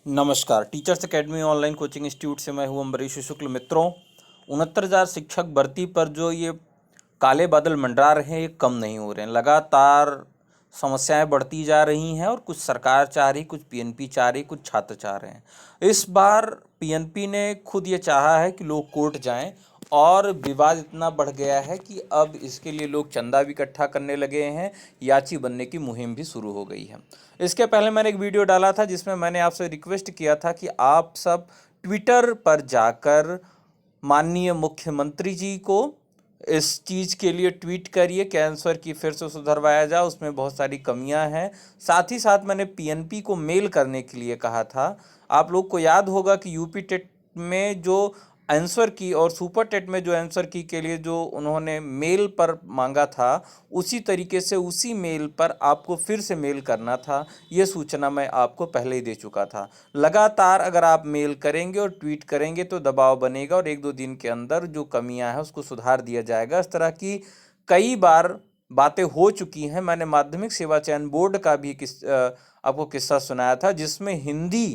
नमस्कार। Teachers academy online coaching institute से मैं हूं अम्बरीश शुक्ल। मित्रों, 69,000 शिक्षक भर्ती पर जो ये काले बादल मंडरा रहे हैं, ये कम नहीं हो रहे हैं। लगातार समस्याएं बढ़ती जा रही हैं और कुछ सरकार चाह रही, कुछ पीएनपी चाह रही, कुछ छात्र चाह रहे हैं। इस बार पीएनपी ने खुद ये चाहा है कि लोग कोर्ट जाएं और विवाद इतना बढ़ गया है कि अब इसके लिए लोग चंदा भी इकट्ठा करने लगे हैं। याची बनने की मुहिम भी शुरू हो गई है। इसके पहले मैंने एक वीडियो डाला था जिसमें मैंने आपसे रिक्वेस्ट किया था कि आप सब ट्विटर पर जाकर माननीय मुख्यमंत्री जी को इस चीज़ के लिए ट्वीट करिए कि आंसर की फिर से सुधरवाया जाए, उसमें बहुत सारी कमियां हैं। साथ ही साथ मैंने पीएनपी को मेल करने के लिए कहा था। आप लोग को याद होगा कि यूपी टेट में जो आंसर की और सुपर टेट में जो आंसर की के लिए जो उन्होंने मेल पर मांगा था, उसी तरीके से उसी मेल पर आपको फिर से मेल करना था। ये सूचना मैं आपको पहले ही दे चुका था। लगातार अगर आप मेल करेंगे और ट्वीट करेंगे तो दबाव बनेगा और 1-2 दिन के अंदर जो कमियां हैं उसको सुधार दिया जाएगा। इस तरह की कई बार बातें हो चुकी हैं। मैंने माध्यमिक सेवा चयन बोर्ड का भी आपको किस्सा सुनाया था, जिसमें हिंदी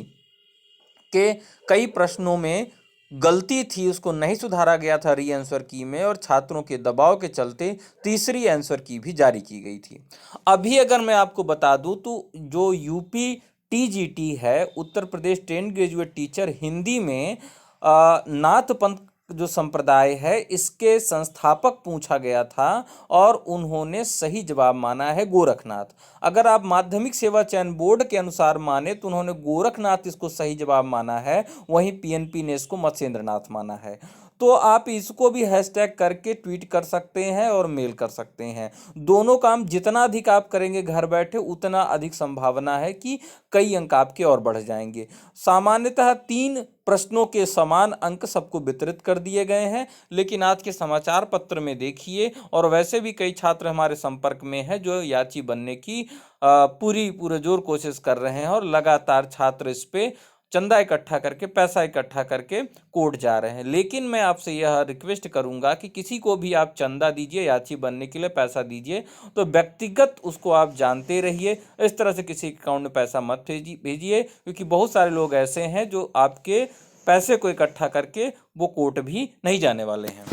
के कई प्रश्नों में गलती थी, उसको नहीं सुधारा गया था री आंसर की में, और छात्रों के दबाव के चलते तीसरी आंसर की भी जारी की गई थी। अभी अगर मैं आपको बता दूं तो जो यूपी टीजीटी है, Uttar Pradesh trained graduate teacher Hindi में, नाथ पंथ जो संप्रदाय है इसके संस्थापक पूछा गया था और उन्होंने सही जवाब माना है गोरखनाथ। अगर आप माध्यमिक सेवा चयन बोर्ड के अनुसार माने तो उन्होंने गोरखनाथ इसको सही जवाब माना है, वहीं पीएनपी ने इसको मत्स्येंद्रनाथ माना है। तो आप इसको भी हैशटैग करके ट्वीट कर सकते हैं और मेल कर सकते हैं। दोनों काम जितना अधिक आप करेंगे घर बैठे, उतना अधिक संभावना है कि कई अंक आपके और बढ़ जाएंगे। सामान्यतः 3 प्रश्नों के समान अंक सबको वितरित कर दिए गए हैं, लेकिन आज के समाचार पत्र में देखिए, और वैसे भी कई छात्र हमारे संपर्क में हैं जो याची बनने की पूरे जोर कोशिश कर रहे हैं और लगातार छात्र इस पे चंदा इकट्ठा करके, पैसा इकट्ठा करके कोर्ट जा रहे हैं। लेकिन मैं आपसे यह रिक्वेस्ट करूंगा कि किसी को भी आप चंदा दीजिए, याची बनने के लिए पैसा दीजिए, तो व्यक्तिगत उसको आप जानते रहिए। इस तरह से किसी अकाउंट में पैसा मत भेजिए, क्योंकि बहुत सारे लोग ऐसे हैं जो आपके पैसे को इकट्ठा करके वो कोर्ट भी नहीं जाने वाले हैं।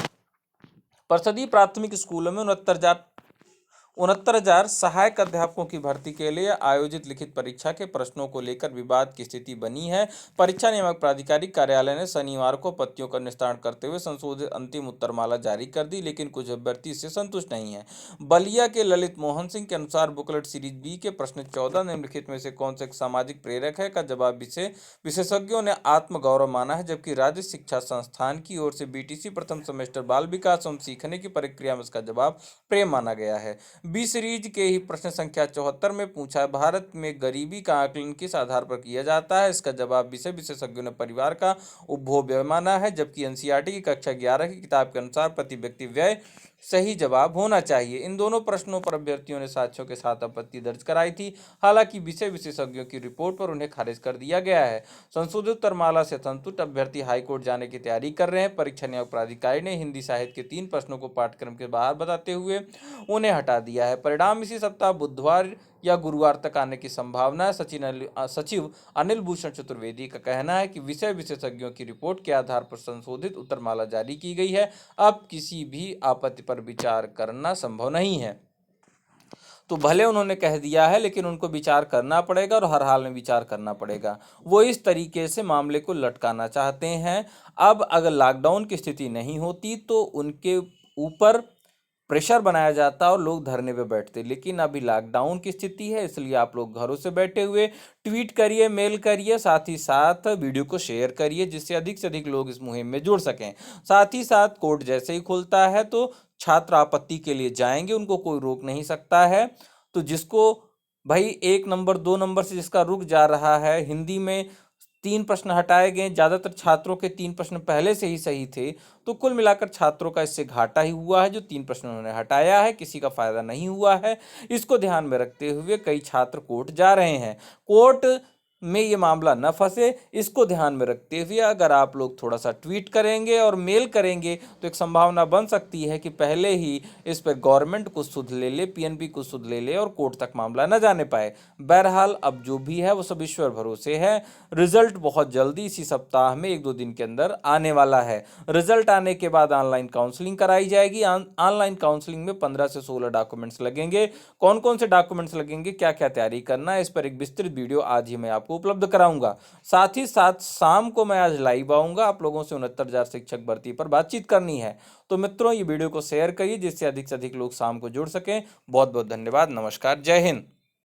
परिषदीय प्राथमिक स्कूलों में 69,000 सहायक अध्यापकों की भर्ती के लिए आयोजित लिखित परीक्षा के प्रश्नों को लेकर विवाद की स्थिति बनी है। परीक्षा नियामक प्राधिकारी कार्यालय ने शनिवार को आपत्तियों का निस्तारण करते हुए संशोधित अंतिम उत्तरमाला जारी कर दी, लेकिन कुछ अभ्यर्थी इससे संतुष्ट नहीं है। बलिया के ललित मोहन सिंह के अनुसार बुकलेट सीरीज बी के प्रश्न 14 निम्नलिखित में से कौन से सामाजिक प्रेरक है का जवाब विशेषज्ञों ने आत्मगौरव माना है, जबकि राज्य शिक्षा संस्थान की ओर से बीटीसी प्रथम सेमेस्टर बाल विकास एवं सीखने की प्रक्रिया में इसका जवाब प्रेम माना गया है। बी सीरीज के ही प्रश्न संख्या 74 में पूछा है, भारत में गरीबी का आकलन किस आधार पर किया जाता है? इसका जवाब विषय विशेषज्ञों ने परिवार का उपभोग व्यय माना है, जबकि एनसीईआरटी की कक्षा 11 की किताब के अनुसार प्रति व्यक्ति व्यय सही जवाब होना चाहिए। इन दोनों प्रश्नों पर अभ्यर्थियों ने साक्ष्यों के साथ आपत्ति दर्ज कराई थी। हालांकि विषय विशेषज्ञों की रिपोर्ट पर उन्हें खारिज कर दिया गया है। संशोधित उत्तरमाला से संतुष्ट अभ्यर्थी हाईकोर्ट जाने की तैयारी कर रहे हैं। परीक्षा नियामक प्राधिकारी ने हिंदी साहित्य के 3 प्रश्नों को पाठ्यक्रम के बाहर बताते हुए उन्हें हटा दिया है। परिणाम इसी सप्ताह बुधवार या गुरुवार तक आने की संभावना है। सचिव अनिल भूषण चतुर्वेदी का कहना है कि विषय विशेषज्ञों की रिपोर्ट के आधार पर संशोधित उत्तरमाला जारी की गई है। अब किसी भी आपत्ति पर विचार करना संभव नहीं है। तो भले उन्होंने कह दिया है, लेकिन उनको विचार करना पड़ेगा और हर हाल में विचार करना पड़ेगा। वो इस तरीके से मामले को लटकाना चाहते हैं। अब अगर लॉकडाउन की स्थिति नहीं होती तो उनके ऊपर प्रेशर बनाया जाता और लोग धरने पे बैठते, लेकिन अभी लॉकडाउन की स्थिति है, इसलिए आप लोग घरों से बैठे हुए ट्वीट करिए, मेल करिए, साथ ही साथ वीडियो को शेयर करिए, जिससे अधिक से अधिक लोग इस मुहिम में जुड़ सकें। साथ ही साथ कोर्ट जैसे ही खुलता है तो छात्र आपत्ति के लिए जाएंगे, उनको कोई रोक नहीं सकता है। तो जिसको भाई 1 नंबर 2 नंबर से जिसका रुक जा रहा है, हिंदी में 3 प्रश्न हटाए गए, ज़्यादातर छात्रों के 3 प्रश्न पहले से ही सही थे, तो कुल मिलाकर छात्रों का इससे घाटा ही हुआ है। जो 3 प्रश्न उन्होंने हटाया है, किसी का फायदा नहीं हुआ है। इसको ध्यान में रखते हुए कई छात्र कोर्ट जा रहे हैं। कोर्ट में ये मामला न फंसे, इसको ध्यान में रखते हुए अगर आप लोग थोड़ा सा ट्वीट करेंगे और मेल करेंगे तो एक संभावना बन सकती है कि पहले ही इस पर गवर्नमेंट कुछ सुध ले ले, पीएनबी कुछ सुध ले ले और कोर्ट तक मामला न जाने पाए। बहरहाल अब जो भी है वो सब ईश्वर भरोसे है। रिजल्ट बहुत जल्दी इसी सप्ताह में 1-2 दिन के अंदर आने वाला है। रिजल्ट आने के बाद ऑनलाइन काउंसलिंग कराई जाएगी। ऑनलाइन काउंसलिंग में 15 से 16 डॉक्यूमेंट्स लगेंगे। कौन कौन से डॉक्यूमेंट्स लगेंगे, क्या क्या तैयारी करना है, इस पर एक विस्तृत वीडियो आज ही मैं आपको उपलब्ध कराऊंगा। साथ ही साथ शाम को मैं आज लाइव आऊंगा, आप लोगों से 69,000 शिक्षक भर्ती पर बातचीत करनी है। तो मित्रों, ये वीडियो को शेयर करिए जिससे अधिक से अधिक लोग शाम को जुड़ सकें। बहुत बहुत धन्यवाद। नमस्कार। जय हिंद।